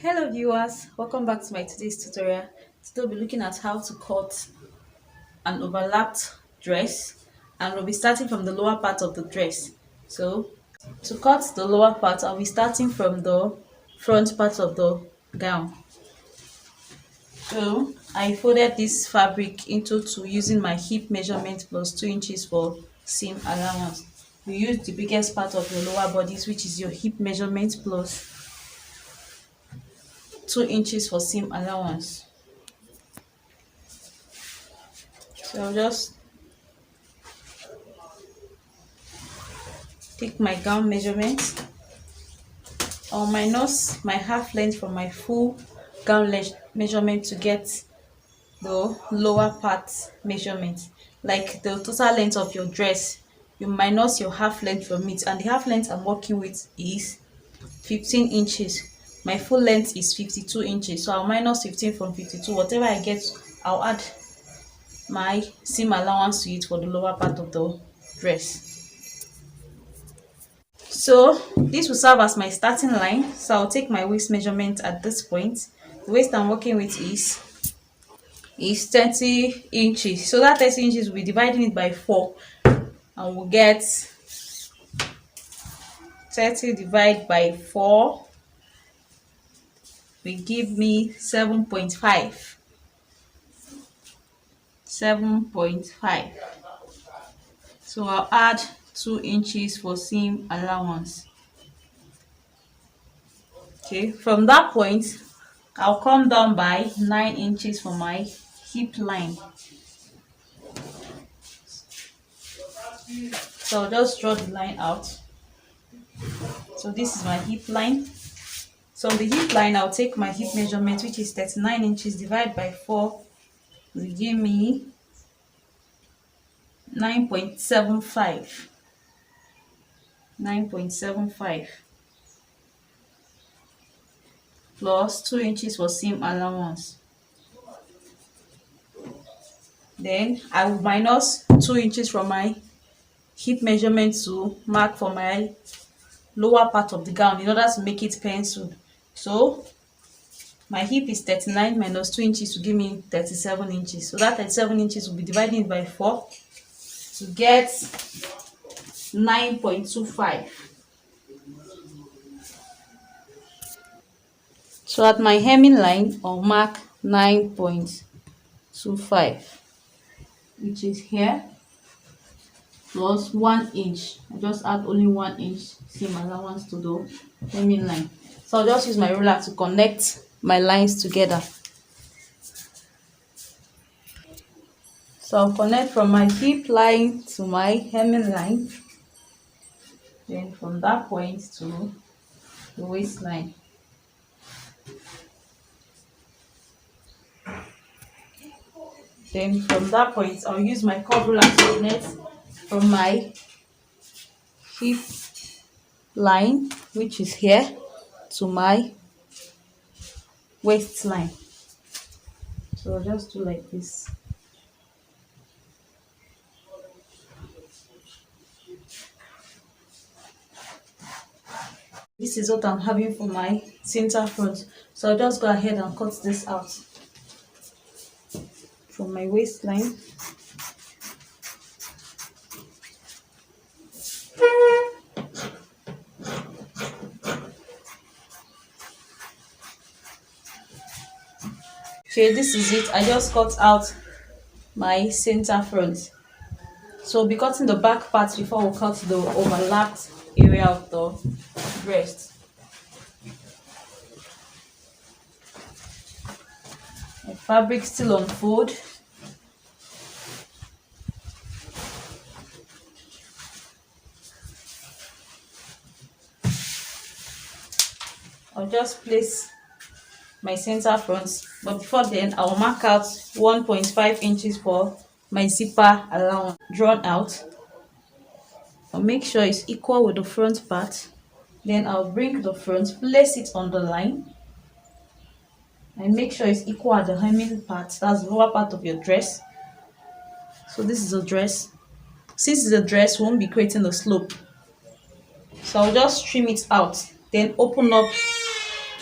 Hello viewers, welcome back to my today's tutorial. Today we'll be looking at how to cut an overlapped dress, and we'll be starting from the lower part of the dress. So to cut the lower part, I'll be starting from the front part of the gown. So I folded this fabric into two using my hip measurement plus 2 inches for seam allowance. You use the biggest part of your lower bodice, which is your hip measurement plus 2 inches for seam allowance. So I'll just take my gown measurement. I'll minus my half length from my full gown measurement to get the lower part measurement. Like the total length of your dress, you minus your half length from it, and the half length I'm working with is 15 inches. My full length is 52 inches, so I'll minus 15 from 52. Whatever I get, I'll add my seam allowance to it for the lower part of the dress. So this will serve as my starting line. So I'll take my waist measurement at this point. The waist I'm working with is 30 inches. So that 30 inches we'll be dividing it by 4, and we'll get 30 divided by 4 will give me 7.5. 7.5. So I'll add 2 inches for seam allowance. Okay, from that point I'll come down by 9 inches for my hip line. So I'll just draw the line out. So this is my hip line. So on the hip line, I'll take my hip measurement, which is 39 inches, divide by 4 will give me 9.75. 9.75 plus 2 inches for seam allowance. Then I will minus 2 inches from my hip measurement to mark for my lower part of the gown in order to make it penciled. So my hip is 39 minus 2 inches to give me 37 inches. So that 37 inches will be divided it by 4 to get 9.25. So at my hemming line, I'll mark 9.25, which is here, plus 1 inch. I just add only 1 inch seam allowance to the hemming line. So I'll just use my ruler to connect my lines together. So I'll connect from my hip line to my hemming line, then from that point to the waistline. Then from that point, I'll use my curve ruler to connect from my hip line, which is here, to my waistline. So I'll just do like this. This is what I'm having for my center front. So I'll just go ahead and cut this out from my waistline. Okay, this is it. I just cut out my center front. So we'll be cutting the back part before we cut the overlapped area of the breast. The fabric still on fold. I'll just place my center front, but before then I'll mark out 1.5 inches for my zipper allowance drawn out. I'll make sure it's equal with the front part. Then I'll bring the front, place it on the line, and make sure it's equal at the hemming part. That's the lower part of your dress. So this is a dress. Since it's a dress, we won't be creating a slope. So I'll just trim it out, then open up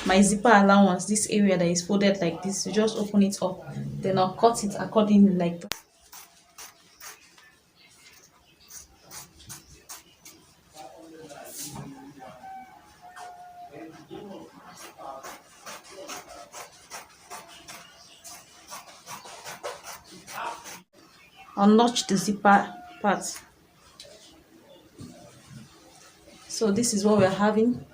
my zipper allowance, this area that is folded like this, you just open it up, then I'll cut it accordingly like that. I'll notch the zipper part. So this is what we're having.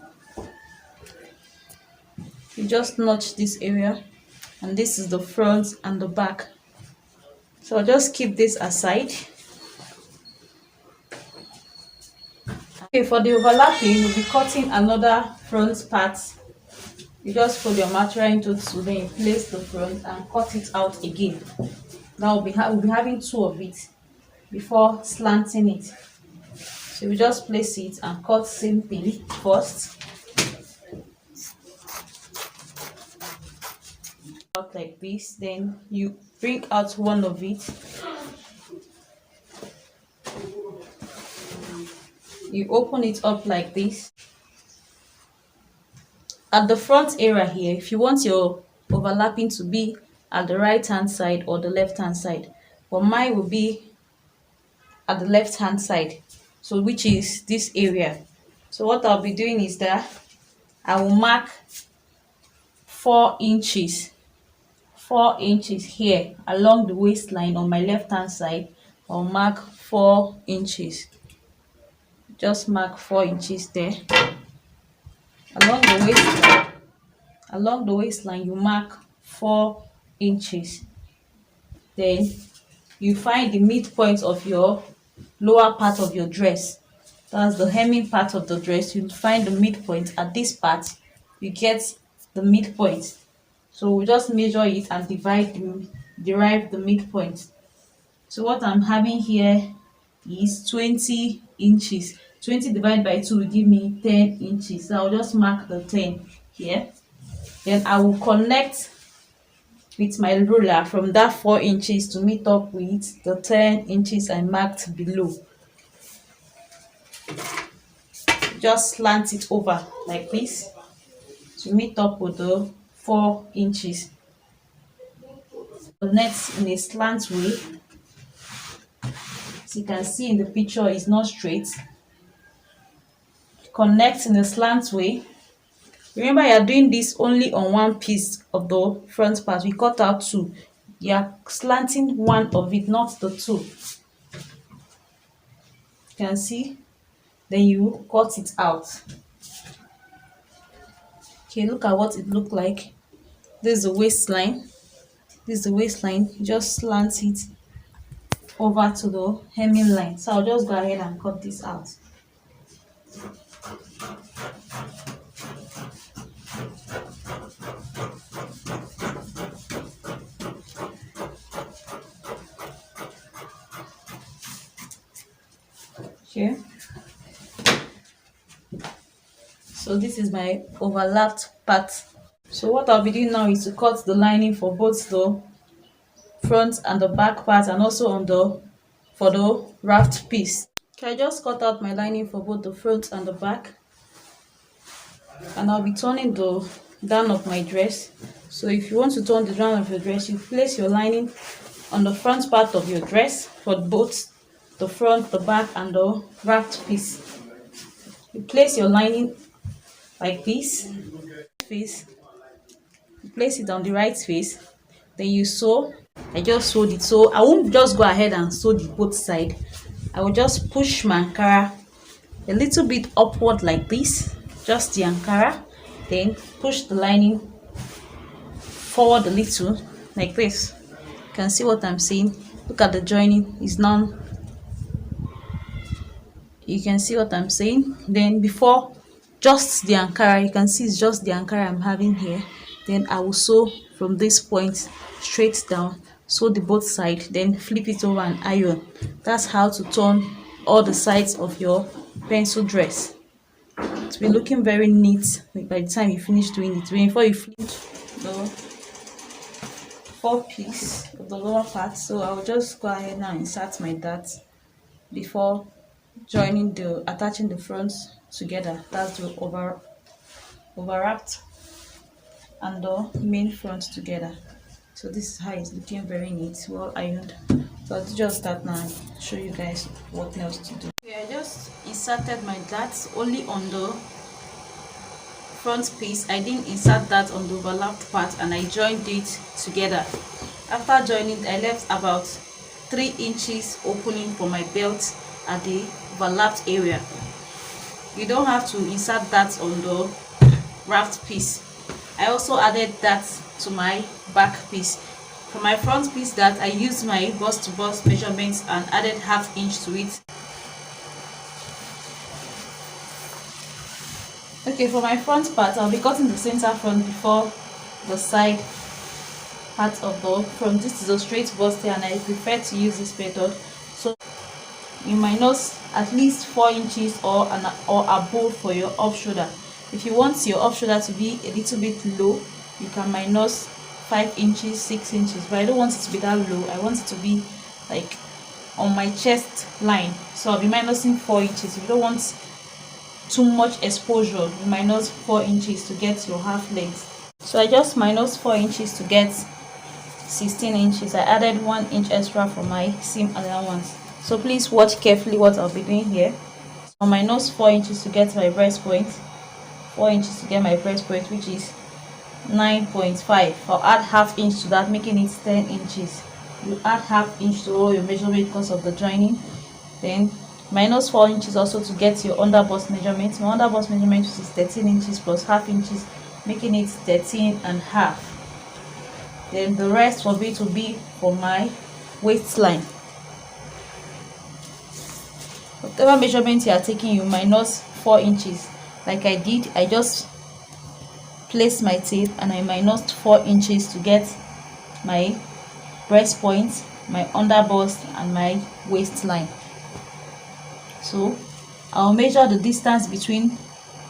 You just notch this area, and this is the front and the back. So I'll just keep this aside. Okay, for the overlapping, we'll be cutting another front part. You just fold your material into two, then you place the front and cut it out again. Now we'll be having two of it before slanting it. So we just place it and cut same thing first. Out like this, then you bring out one of it. You open it up like this. At the front area here, if you want your overlapping to be at the right hand side or the left hand side, but mine will be at the left hand side, so which is this area. So what I'll be doing is that I will mark 4 inches here along the waistline on my left hand side. I'll mark 4 inches. Just mark 4 inches there along the waistline. Along the waistline, you mark 4 inches. Then you find the midpoint of your lower part of your dress. That's the hemming part of the dress. You find the midpoint at this part. You get the midpoint. So we just measure it and derive the midpoint. So what I'm having here is 20 inches. 20 divided by 2 will give me 10 inches. So I'll just mark the 10 here. Then I will connect with my ruler from that 4 inches to meet up with the 10 inches I marked below. Just slant it over like this to meet up with the 4 inches. Connect in a slant way. As you can see in the picture, it's not straight. Connect in a slant way. Remember, you're doing this only on one piece of the front part. We cut out 2. You're slanting one of it, not the 2. You can see. Then you cut it out. Okay, look at what it looked like. This is the waistline. This is the waistline. You just slant it over to the hemming line. So I'll just go ahead and cut this out. Okay. So this is my overlapped part. So what I'll be doing now is to cut the lining for both the front and the back part, and also for the wrapped piece. Okay, I just cut out my lining for both the front and the back, and I'll be turning the down of my dress. So if you want to turn the down of your dress, you place your lining on the front part of your dress for both the front, the back, and the wrapped piece. You place your lining like this. You place it on the right face, then you sew. I just sewed it, so I won't just go ahead and sew the both side. I will just push my ankara a little bit upward like this, just the ankara, then push the lining forward a little like this. You can see what I'm saying. Look at the joining is now. You can see what I'm saying. Then before, just the ankara, you can see it's just the ankara I'm having here. Then I will sew from this point straight down, sew the both side, then flip it over and iron. That's how to turn all the sides of your pencil dress. It will be looking very neat by the time you finish doing it. Before you flip the 4 piece of the lower part, so I will just go ahead now and insert my dart before attaching the fronts together. That's the overwrapped and the main front together. So this is how it's looking, very neat, well ironed. So I'll just that now and show you guys what else to do. Okay, I just inserted my darts only on the front piece. I didn't insert that on the overlapped part, and I joined it together. After joining, I left about 3 inches opening for my belt at the overlapped area. You don't have to insert that on the wrapped piece. I also added that to my back piece. For my front piece, that I used my bust to bust measurements and added ½ inch to it. Okay, for my front part, I'll be cutting the center front before the side part of the front. This is a straight bust here, and I prefer to use this method. So you minus at least 4 inches or above for your off shoulder. If you want your off shoulder to be a little bit low, you can minus 5 inches, 6 inches, but I don't want it to be that low. I want it to be like on my chest line, so I'll be minusing 4 inches. If you don't want too much exposure, you minus 4 inches to get your half length. So I just minus 4 inches to get 16 inches. I added 1 inch extra for my seam allowance. So please watch carefully what I'll be doing here. So minus 4 inches to get my breast point, 4 inches to get my breast point, which is 9.5. I'll add ½ inch to that, making it 10 inches. You add ½ inch to all your measurement because of the joining. Then minus 4 inches also to get your under bust measurement. My under bust measurement is 13 inches plus ½ inches, making it 13.5. Then the rest will be for my waistline. Whatever measurement you are taking, you minus 4 inches. Like I did, I just placed my tape and I minused 4 inches to get my breast point, my under bust, and my waistline. So I'll measure the distance between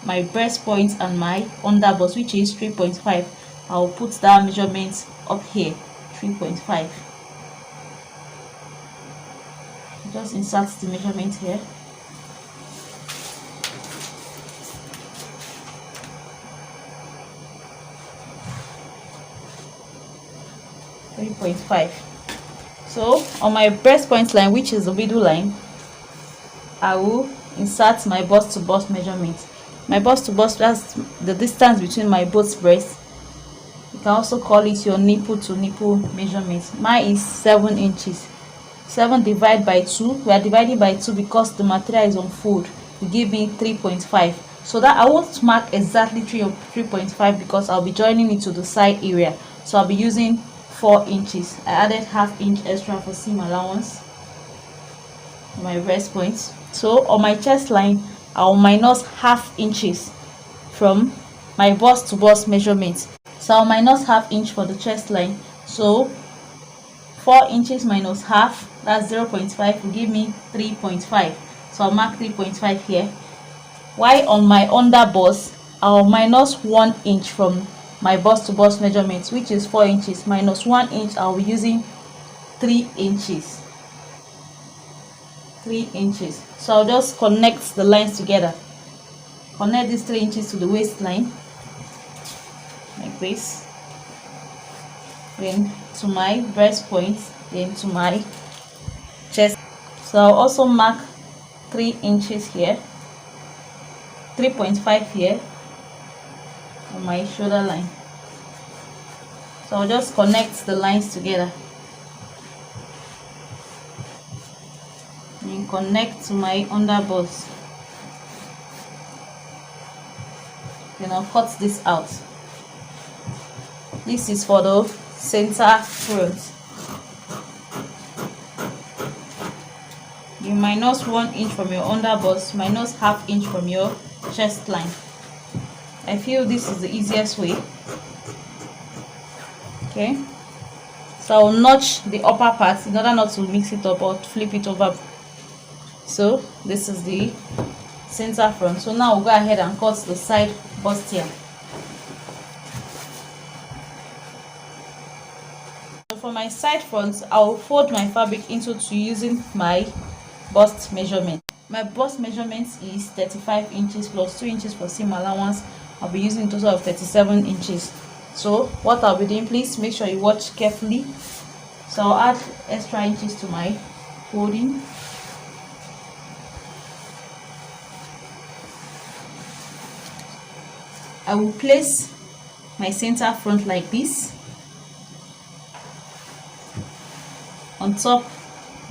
my breast point and my under bust, which is 3.5. I'll put that measurement up here, 3.5. Just insert the measurement here. So on my breast point line, which is the middle line, I will insert my bust to bust measurement. My bust to bust, that's the distance between my both breasts. You can also call it your nipple to nipple measurement. Mine is 7 inches. 7 divided by 2. We are dividing by 2 because the material is on fold. You give me 3.5. So that I won't mark exactly 3.5 because I'll be joining it to the side area. So I'll be using 4 inches. I added ½ inch extra for seam allowance on my breast point. So on my chest line, I'll minus ½ inches from my bust to bust measurement. So I'll minus ½ inch for the chest line. So 4 inches minus half, that's 0.5, will give me 3.5. So I'll mark 3.5 here. While on my under bust, I'll minus 1 inch from my bust to bust measurement, which is 4 inches. Minus 1 inch, I'll be using 3 inches. 3 inches. So I'll just connect the lines together. Connect these 3 inches to the waistline, like this. Then to my breast point, then to my chest. So I'll also mark 3 inches here, 3.5 here on my shoulder line. So I'll just connect the lines together and connect to my under bust. Then I'll cut this out. This is for the center front. You minus 1 inch from your under bust, minus ½ inch from your chest line. I feel this is the easiest way. Okay, so I'll notch the upper part in order not to mix it up or flip it over. So this is the center front. So now we'll go ahead and cut the side bust here. So for my side front, I'll fold my fabric into two using my bust measurement. My bust measurement is 35 inches plus 2 inches for seam allowance. I'll be using a total of 37 inches. So what I'll be doing, please make sure you watch carefully. So I'll add extra inches to my folding. I will place my center front like this on top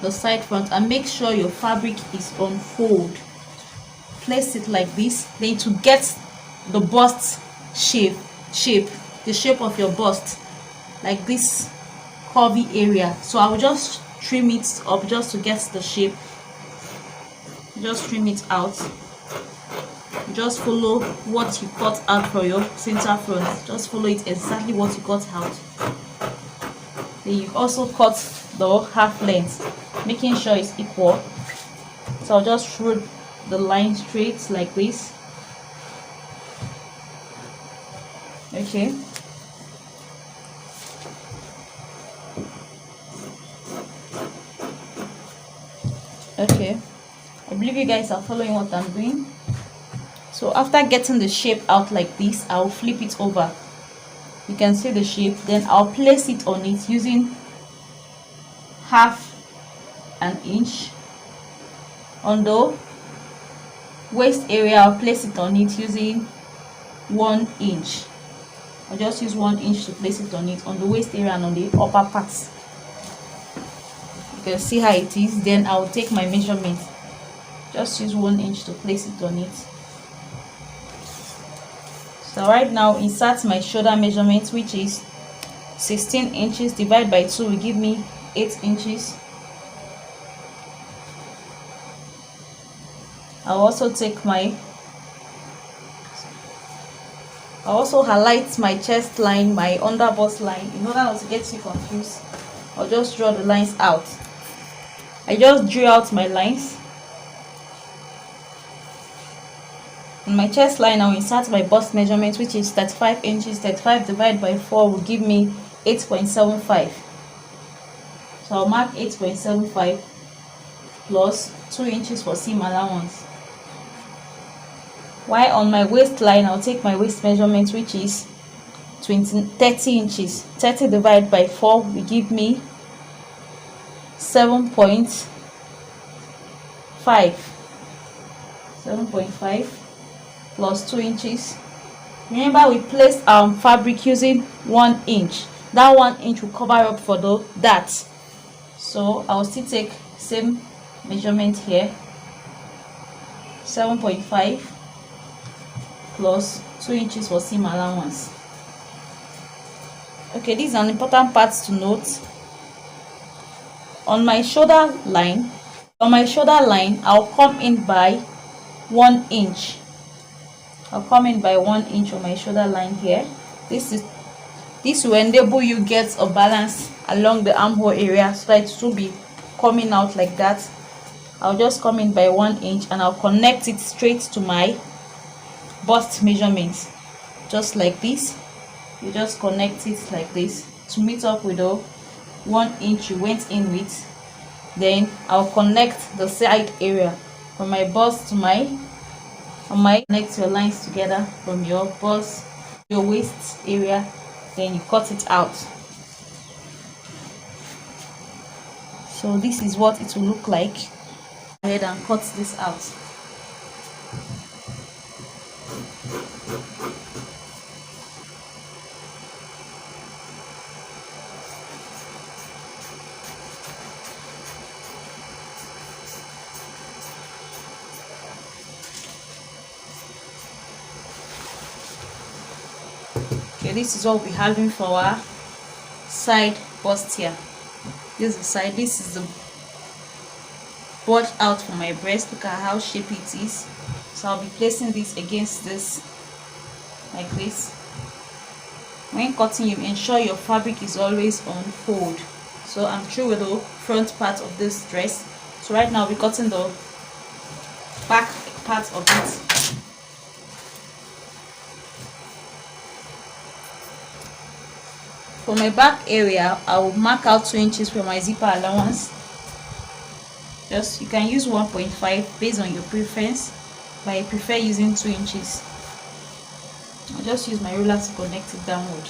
the side front, and make sure your fabric is on fold. Place it like this, then to get the bust shape, the shape of your bust, like this curvy area. So I will just trim it up just to get the shape. Just trim it out. Just follow what you cut out for your center front. Just follow it exactly what you cut out. Then you also cut the half length, making sure it's equal. So I'll just draw the line straight like this. Okay. Okay, I believe you guys are following what I'm doing. So after getting the shape out like this, I'll flip it over. You can see the shape. Then I'll place it on it using half an inch. On the waist area, I'll place it on it using 1 inch. I'll just use 1 inch to place it on it on the waist area and on the upper parts. You can see how it is. Then I'll take my measurement. Just use 1 inch to place it on it. So right now, insert my shoulder measurement, which is 16 inches. Divide by 2 will give me 8 inches. I'll also highlight my chest line, my under bust line, in order not to get you confused. I'll just draw the lines out. I just drew out my lines. On my chest line, I'll insert my bust measurement, which is 35 inches. 35 divided by 4 will give me 8.75. So I'll mark 8.75 plus 2 inches for seam allowance. While on my waistline, I'll take my waist measurement, which is 30 inches. 30 divided by 4 will give me 7.5. 7.5 plus 2 inches. Remember, we placed our fabric using 1 inch. That 1 inch will cover up for the dart. So I'll still take same measurement here. 7.5 plus 2 inches for seam allowance. Okay, this is an important part to note. On my shoulder line, I'll come in by 1 inch. I'll come in by 1 inch on my shoulder line here. This will enable you get a balance along the armhole area, so that it will be coming out like that. I'll just come in by 1 inch and I'll connect it straight to my bust measurements, just like this. You just connect it like this to meet up with the 1 inch you went in with. Then I'll connect the side area from my bust to my connect your lines together from your bust, your waist area, then you cut it out. So this is what it will look like. Go ahead and cut this out. Okay, this is what we're having for our side bust here. This is the side. This is the bulge out for my breast. Look at how shapy it is. So I'll be placing this against this like this. When cutting, you ensure your fabric is always on fold. So I'm through with the front part of this dress. So right now I'll be cutting the back part of it. For my back area, I will mark out 2 inches for my zipper allowance. Just, you can use 1.5 based on your preference, but I prefer using 2 inches. I'll just use my ruler to connect it downward.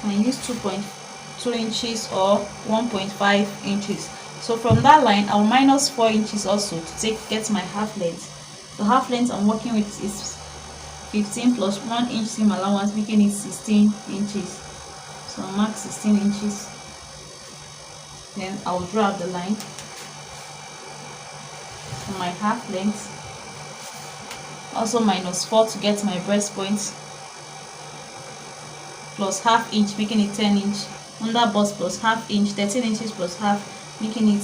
and use 2.2 inches or 1.5 inches. So from that line I'll minus 4 inches also to get my half length. The half length I'm working with is 15 plus 1 inch seam allowance, making it 16 inches. So I'll mark 16 inches. Then I'll draw up the line for my half length. Also minus 4 to get my breast point, plus half inch, making it 10 inch. Under bust plus half inch, 13 inches plus half, making it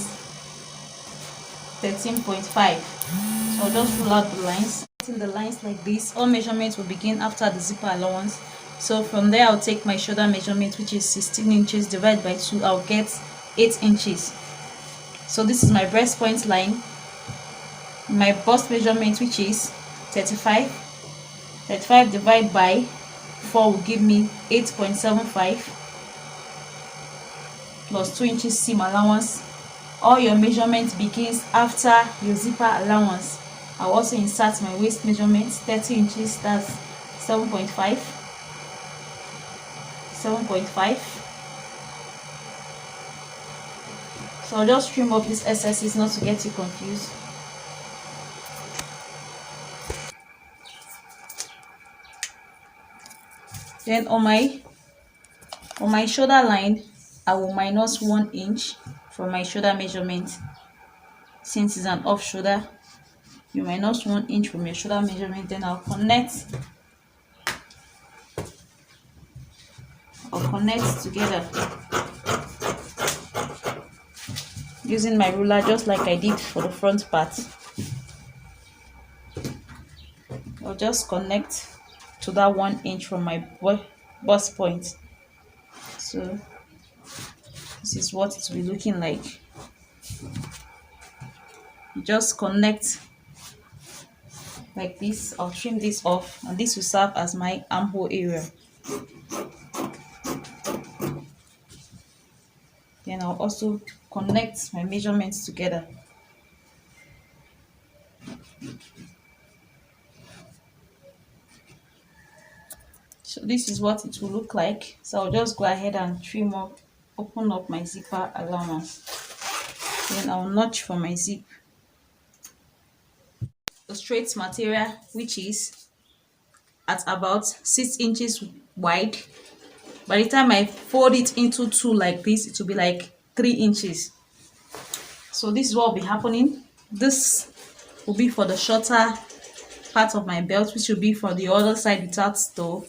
13.5. So I'll just rule out the lines. In the lines like this, all measurements will begin after the zipper allowance. So from there I'll take my shoulder measurement, which is 16 inches, divide by 2, I'll get 8 inches. So this is my breast point line. My bust measurement, which is 35 divided by 4 will give me 8.75 plus 2 inches seam allowance. All your measurement begins after your zipper allowance. I'll also insert my waist measurement, 30 inches, that's 7.5. So I'll just trim up these excesses not to get you confused. Then on my shoulder line, I will minus 1 inch from my shoulder measurement. Since it's an off shoulder, you minus 1 inch from your shoulder measurement. Then I'll connect together using my ruler, just like I did for the front part. I'll just connect to that 1 inch from my bust point. So this is what it will be looking like. You just connect like this. I'll trim this off, and this will serve as my armhole area. Then I'll also connect my measurements together. So this is what it will look like. So I'll just go ahead and open up my zipper allowance. Then I'll notch for my zip the straight material, which is at about 6 inches wide. By the time I fold it into two like this, it will be like 3 inches. So this is what will be happening. This will be for the shorter part of my belt, which will be for the other side without the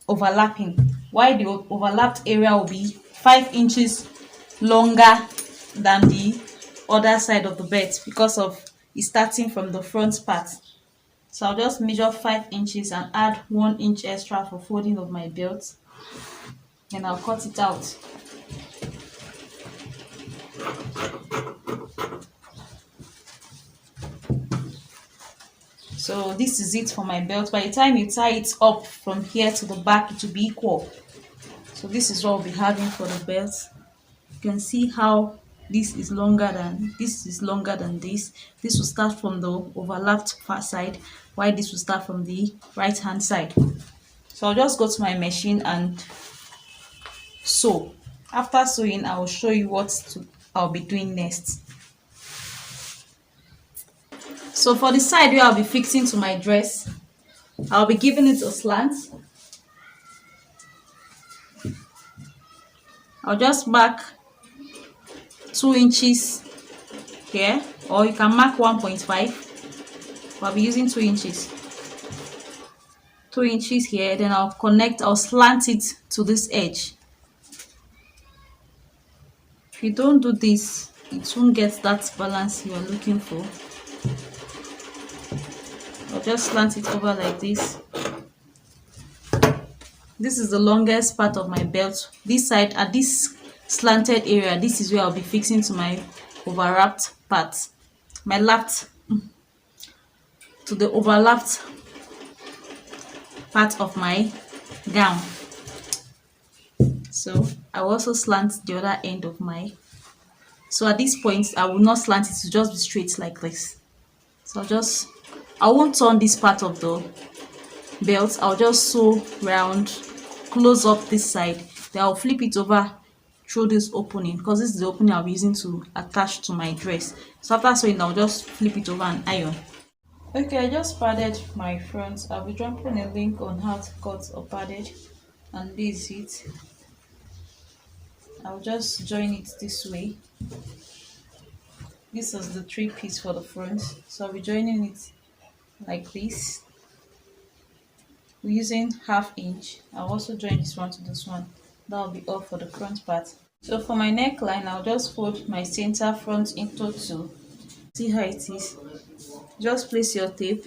overlapping, while the overlapped area will be 5 inches longer than the other side of the belt because of it starting from the front part. So I'll just measure 5 inches and add 1 inch extra for folding of my belt, and I'll cut it out. So this is it for my belt. By the time you tie it up from here to the back, it will be equal. So this is what we'll be having for the belt. You can see how this is longer than this. This will start from the overlapped far side, while this will start from the right hand side. So I'll just go to my machine and sew. After sewing, I will show you what I'll be doing next. So for the side where I'll be fixing to my dress, I'll be giving it a slant. I'll just mark 2 inches here, or you can mark 1.5. I'll be using 2 inches. 2 inches here, then I'll slant it to this edge. If you don't do this, it won't get that balance you are looking for. I'll just slant it over like this. This is the longest part of my belt. This side, at this slanted area, this is where I'll be fixing to my overlapped part. To the overlapped part of my gown. So I will also slant the other end of so at this point I will not slant it to just be straight like this. So I won't turn this part of the belt. I'll just sew round, close up this side, then I'll flip it over through this opening, because this is the opening I'll be using to attach to my dress. So after sewing, I'll just flip it over and iron. Okay, I just padded my front. I'll be dropping a link on how to cut or padded, and this is it. I'll just join it this way. This is the 3-piece for the front, so I'll be joining it like this. We're using 1/2 inch. I'll also join this one to this one. That'll be all for the front part. So for my neckline, I'll just fold my center front into 2. See how it is. Just place your tape,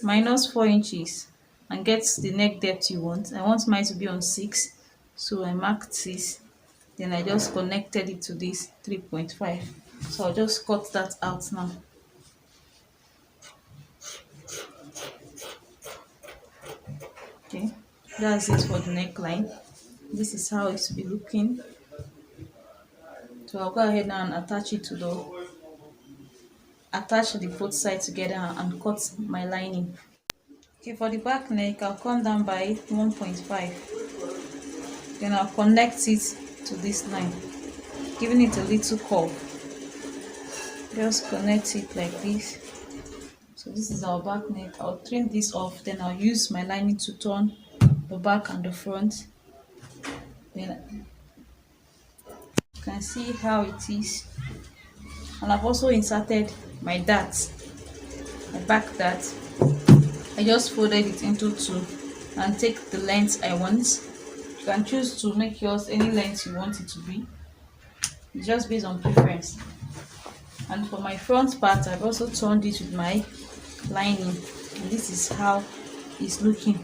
minus 4 inches, and get the neck depth you want. I want mine to be on 6, so I marked 6. Then I just connected it to this 3.5. So I'll just cut that out now. Okay, that's it for the neckline. This is how it will be looking. So I'll go ahead now and attach the both sides together and cut my lining. Okay, for the back neck, I'll come down by 1.5. Then I'll connect it to this line, giving it a little curve. Just connect it like this. So this is our back neck. I'll trim this off, then I'll use my lining to turn the back and the front. Then you can see how it is. And I've also inserted my dart, my back dart. I just folded it into 2 and take the length I want. You can choose to make yours any length you want it to be. It's just based on preference. And for my front part, I've also turned it with my lining, and this is how it's looking.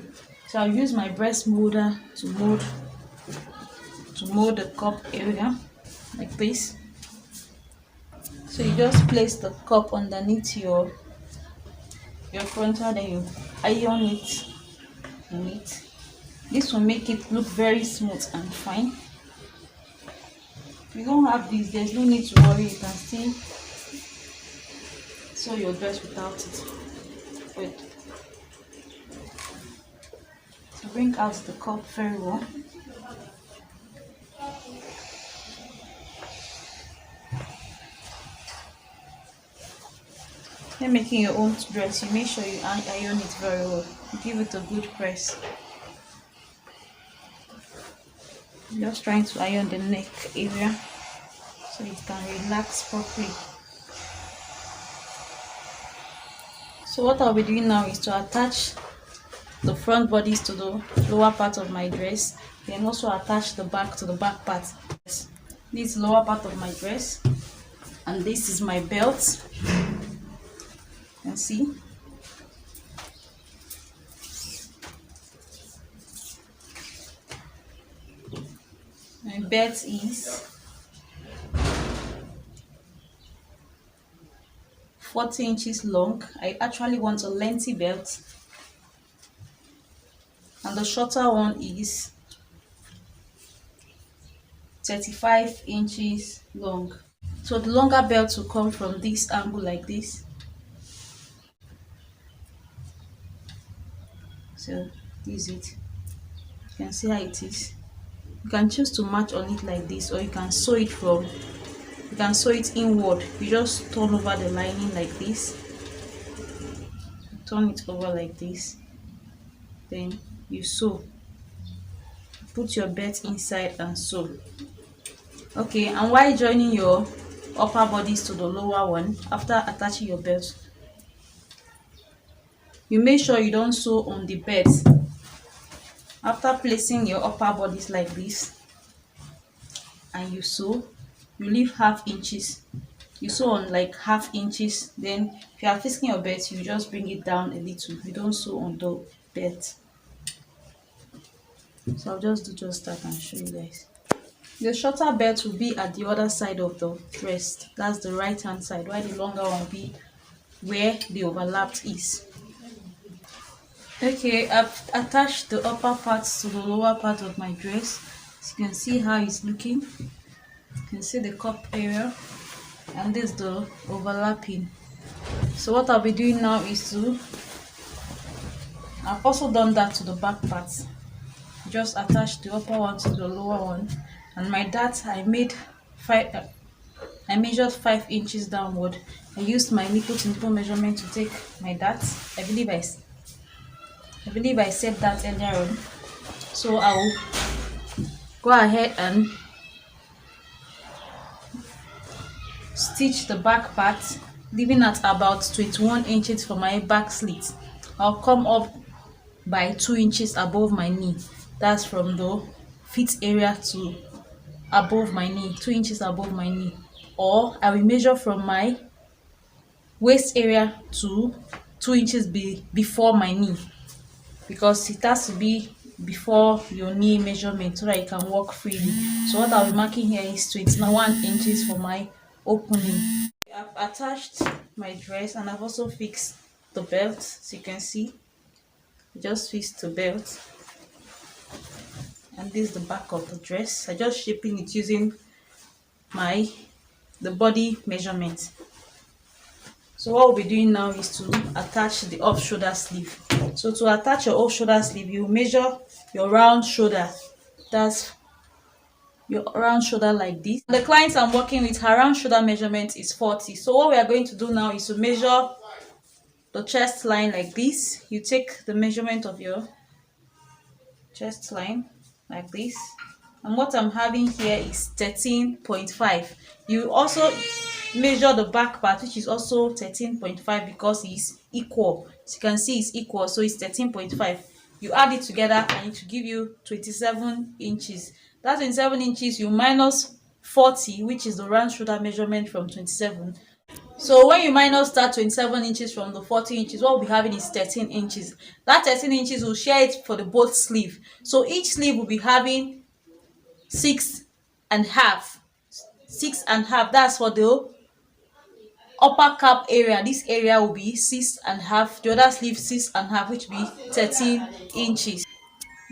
So I'll use my breast molder to mold the cup area like this. So you just place the cup underneath your frontal, then you iron it on it. This will make it look very smooth and fine. If you don't have this, there's no need to worry. You can still sew your dress without it. Wait. So bring out the cup very well. When making your own dress, you make sure you iron it very well. Give it a good press. Just trying to iron the neck area so it can relax properly. So what I'll be doing now is to attach the front bodice to the lower part of my dress, then also attach the back to the back part. This is the lower part of my dress, and this is my belt. You can see. My belt is 40 inches long. I actually want a lengthy belt, and the shorter one is 35 inches long. So the longer belt will come from this angle like this. So this is it. You can see how it is. You can choose to match on it like this, or you can sew it inward. You just turn over the lining like this, turn it over like this, then you sew. Put your belt inside and sew. Okay, and while joining your upper bodice to the lower one, after attaching your belt, you make sure you don't sew on the belt. After placing your upper bodice like this and you sew, you leave 1/2 inches. You sew on like 1/2 inches. Then if you are fixing your belt, you just bring it down a little. You don't sew on the belt. So I'll just do just that and show you guys. The shorter belt will be at the other side of the dress. That's the right hand side, while the longer one will be where the overlapped is. Okay, I've attached the upper parts to the lower part of my dress. So you can see how it's looking. You can see the cup area, and this is the overlapping. So what I'll be doing now is I've also done that to the back part. Just attach the upper one to the lower one. And my dart, I measured 5 inches downward. I used my nipple to nipple measurement to take my dart. I believe I said that earlier on. So I'll go ahead and stitch the back part, leaving at about 21 inches for my back slit. I'll come up by 2 inches above my knee. That's from the feet area to above my knee, 2 inches above my knee. Or I will measure from my waist area to 2 inches before my knee, because it has to be before your knee measurement so that you can walk freely. So what I'll be marking here is 21 inches for my opening. I've attached my dress and I've also fixed the belt. As you can see, just fixed the belt, and this is the back of the dress. I just shaping it using the body measurement. So what we'll be doing now is to attach the off shoulder sleeve. So to attach your off shoulder sleeve, you measure your round shoulder. That's your round shoulder like this. The client I'm working with, her round shoulder measurement is 40. So what we are going to do now is to measure the chest line like this. You take the measurement of your chest line like this. And what I'm having here is 13.5. You also measure the back part, which is also 13.5, because it's equal. As you can see, it's equal, so it's 13.5. You add it together and it will give you 27 inches. That 27 inches, you minus 40, which is the round shoulder measurement from 27. So when you minus that 27 inches from the 40 inches, what we'll be having is 13 inches. That 13 inches, will share it for the both sleeve. So each sleeve will be having 6.5. 6.5. That's for the upper cap area. This area will be 6.5. The other sleeve 6.5, which will be 13 inches.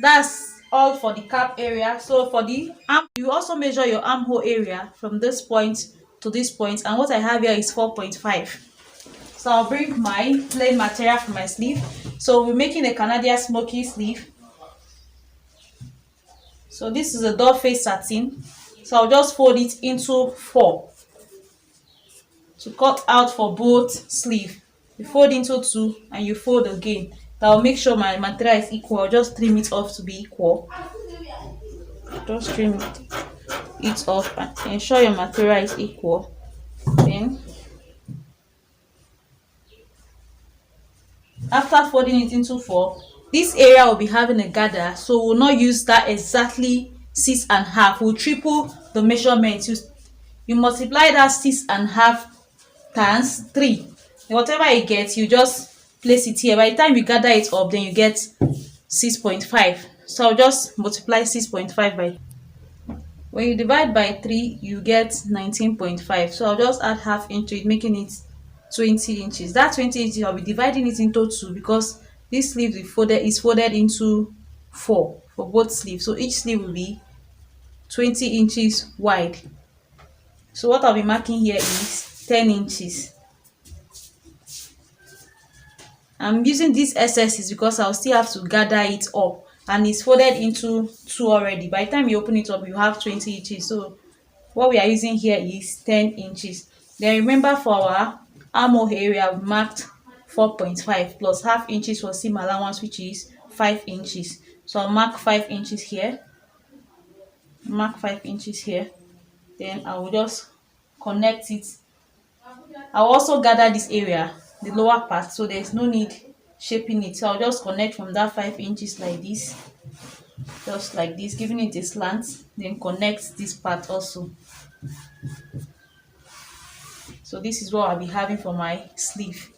That's all for the cap area. So for the arm, you also measure your armhole area from this point to this point, and what I have here is 4.5. So I'll bring my plain material for my sleeve. So we're making a Canadian smoky sleeve. So this is a doll face satin. So I'll just fold it into 4 to cut out for both sleeve. You fold into 2 and you fold again. That will make sure my material is equal. Just trim it off to be equal. Just trim it off and ensure your material is equal. Then after folding it into 4, this area will be having a gather, so we'll not use that exactly 6.5. We'll triple the measurement. You multiply that 6.5 times 3. Whatever you get, you just place it here. By the time you gather it up, then you get 6.5. So I'll just multiply 6.5 by. When you divide by 3, you get 19.5. So I'll just add half into it, making it 20 inches. That 20 inches, I'll be dividing it into 2 because this sleeve is folded into 4 for both sleeves. So each sleeve will be 20 inches wide. So what I'll be marking here is 10 inches. I'm using these SSs because I'll still have to gather it up, and it's folded into 2 already. By the time you open it up, you have 20 inches. So what we are using here is 10 inches. Then remember, for our armhole area, we marked 4.5 plus half inches for seam allowance, which is 5 inches. So I'll mark 5 inches here. Mark 5 inches here. Then I will just connect it. I'll also gather this area, the lower part, so there's no need shaping it. So I'll just connect from that 5 inches like this, just like this, giving it a slant. Then connect this part also. So this is what I'll be having for my sleeve.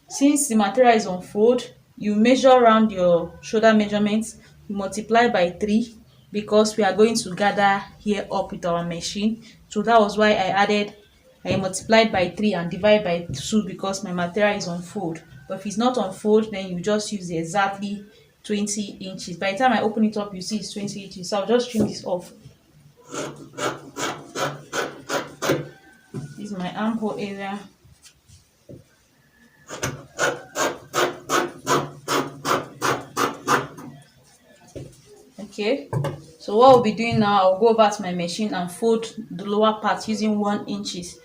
Since the material is on fold, you measure around your shoulder measurements, you multiply by 3 because we are going to gather here up with our machine. So that was why I multiplied by 3 and divide by 2 because my material is on fold. But if it's not on fold, then you just use exactly 20 inches. By the time I open it up, you see it's 20 inches. So I'll just trim this off. This is my armhole area. Okay, so what we'll be doing now, I'll go over to my machine and fold the lower part using 1 inches.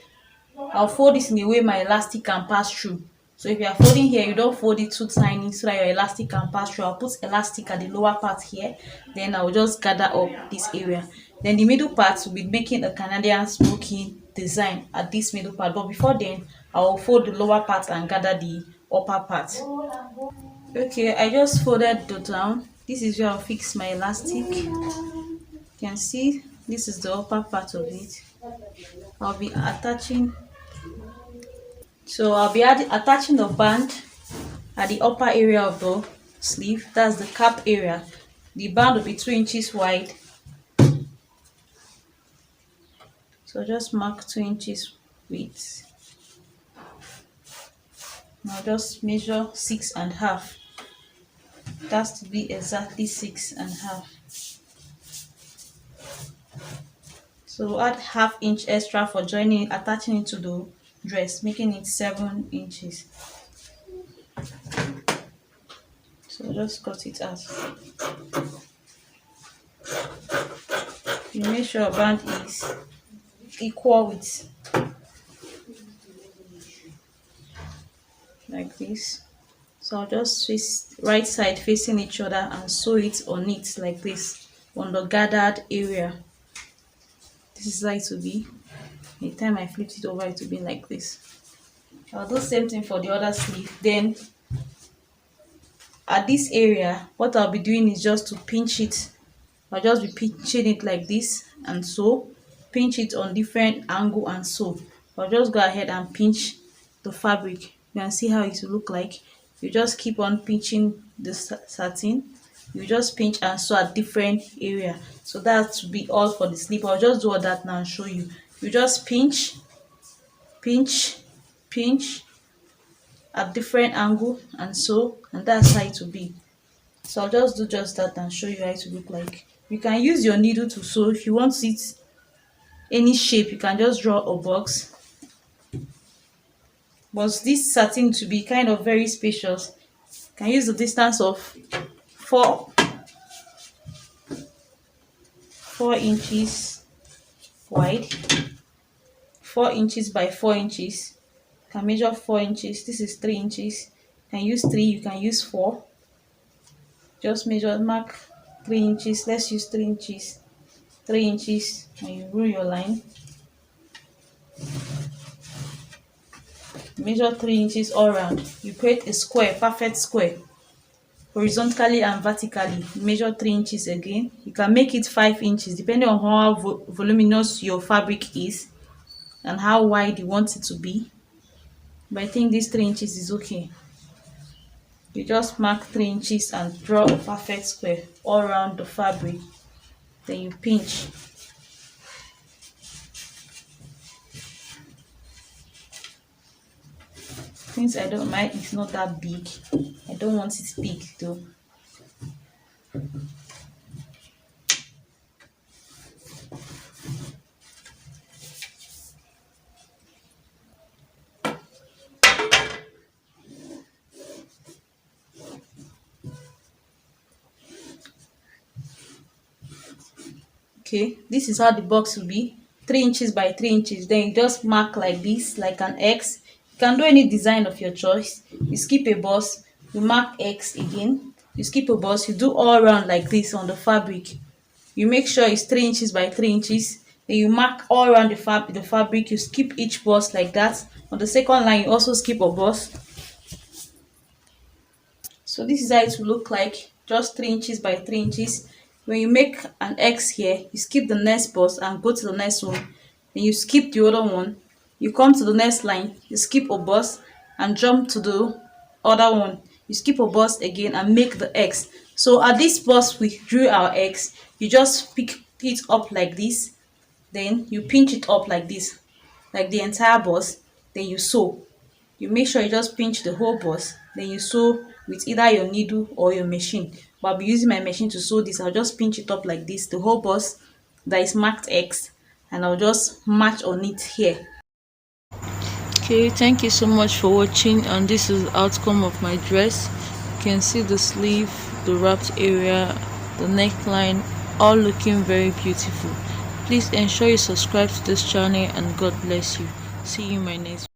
I'll fold this in a way my elastic can pass through. So if you are folding here, you don't fold it too tiny so that your elastic can pass through. I'll put elastic at the lower part here, then I'll just gather up this area. Then the middle part will be making a Canadian smoking design at this middle part. But before then, I'll fold the lower part and gather the upper part. Okay, I just folded the down. This is where I'll fix my elastic. You can see this is the upper part of it. I'll be attaching. So I'll be attaching the band at the upper area of the sleeve. That's the cap area. The band will be 2 inches wide. So just mark 2 inches width. Now just measure 6.5. It has to be exactly 6.5. So add ½ inch extra for joining, attaching it to the dress, making it 7 inches. So just cut it out. You make sure your band is equal with, like this. So I'll just twist right side facing each other and sew it on it like this on the gathered area. This is how it will be. By the time I flip it over, it will be like this. I'll do the same thing for the other sleeve. Then at this area, what I'll be doing is just to pinch it. I'll just be pinching it like this and so pinch it on different angle and so I'll just go ahead and pinch the fabric. You can see how it will look like. You just keep on pinching the satin. You just pinch and sew at different area. So that will be all for the sleeve. I'll just do all that now and show you. You just pinch, pinch, pinch at different angle and so, and that's how it will be. So I'll just do just that and show you how it will look like. You can use your needle to sew. If you want it any shape, you can just draw a box. But this satin to be kind of very spacious, you can use the distance of 4 inches wide, 4 inches by 4 inches. You can measure 4 inches. This is 3 inches. You can use 3, you can use 4. Just measure, mark 3 inches. Let's use 3 inches. 3 inches, and you rule your line. Measure 3 inches all around. You create a square, perfect square, horizontally and vertically. Measure 3 inches again. You can make it 5 inches depending on how voluminous your fabric is and how wide you want it to be. But I think this 3 inches is okay. You just mark 3 inches and draw a perfect square all around the fabric. Then you pinch. Since I don't mind, it's not that big. I don't want it big though. Okay, this is how the box will be. 3 inches by 3 inches. Then you just mark like this, like an X. You can do any design of your choice. You skip a box, you mark X again. You skip a box, you do all around like this on the fabric. You make sure it's 3 inches by 3 inches. Then you mark all around the fabric. You skip each box like that. On the second line, you also skip a box. So this is how it will look like, just 3 inches by 3 inches. When you make an X here, you skip the next box and go to the next one. Then you skip the other one. You come to the next line, you skip a box and jump to the other one. You skip a box again and make the X. So at this box we drew our X, you just pick it up like this. Then you pinch it up like this, like the entire box. Then you sew. You make sure you just pinch the whole box. Then you sew with either your needle or your machine. But I'll be using my machine to sew this. I'll just pinch it up like this, the whole box that is marked X, and I'll just match on it here. Okay, thank you so much for watching, and this is the outcome of my dress. You can see the sleeve, the wrapped area, the neckline, all looking very beautiful. Please ensure you subscribe to this channel, and God bless you. See you in my next